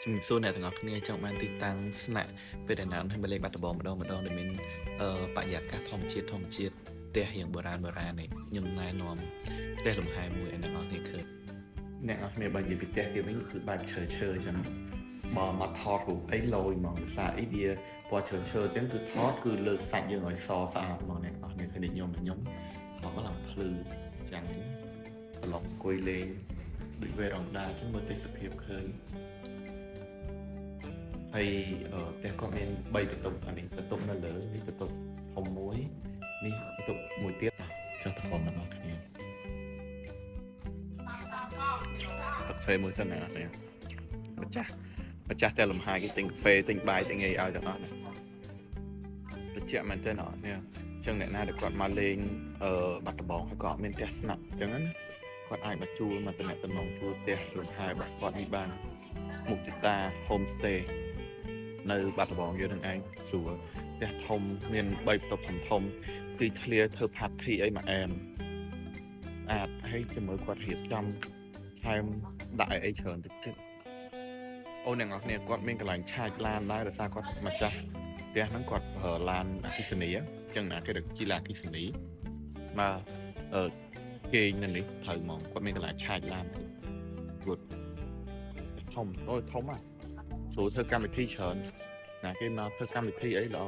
ជំរាបសួរអ្នកទាំងអស់គ្នាចង់បានទីតាំងស្នាក់ពេលដែលណានឲ្យមកលេងបាត់ដំបងម្ដងដែលមានបរិយាកាសធម្មជាតិផ្ទះរៀងបុរាណនេះខ្ញុំណែនាំផ្ទះលំហែមួយឲ្យអ្នកនរគ្នាឃើញអ្នកនរគ្នាបើនិយាយពីផ្ទះគេវិញគឺបែបឈើអញ្ចឹងបើមកថតរូបអីលយហ្មងភាសាអីវាពណ៌ឈើអញ្ចឹងគឺថតគឺលើកសាច់យើងឲ្យសស្អាតហ្មងអ្នកនរគ្នាឃើញខ្ញុំថតឡើងភ្លឺអញ្ចឹងប្រឡប់អង្គុយលេងដូចវេរ៉ុងដាអញ្ចឹងមើលទេសភាពឃើញហើយផ្ទះគាត់មាន3បន្ទប់អានេះបន្ទប់នៅលើនេះបន្ទប់ធំមួយនេះបន្ទប់មួយទៀតចុះទៅខំដល់អ្នកគ្នាកាហ្វេមួយសិនណានេះម្ចាស់តែលំហែគេទិញកាហ្វេទិញបាយទិញអីឲ្យទាំងអស់នេះត្រជាក់មែនទេណានេះអញ្ចឹងអ្នកណាដែលគាត់មកលេងបាត់ដំបងហើយក៏អត់មានផ្ទះស្នាក់អញ្ចឹងណាគាត់អាចមកជួលមកតំណជួលផ្ទះលំហែរបស់គាត់នេះបានមុខតា homestay នៅបាត់ដំបងយើងនឹងឯងស្រួលផ្ទះធំមាន3បន្ទប់ធំគឺធ្លាធ្វើ party អីមកអែមស្អាតហើយជាមួយគាត់រៀបចំថែមដាក់អីច្រើនតិចអូនអ្នកនរគ្នាគាត់មានកន្លែងឆាចឡានដែរដោយសារគាត់ម្ចាស់ផ្ទះហ្នឹងគាត់ប្រើឡានអគ្គិសនីអញ្ចឹងណាគេដឹកជីឡានអគ្គិសនីមកគេនៅនេះត្រូវហ្មងគាត់មានកន្លែងឆាចឡានគាត់ធំហ่ะស្រួលធ្វើកម្មវិធីច្រើនណាគេមកធ្វើកម្មវិធីអីល្អ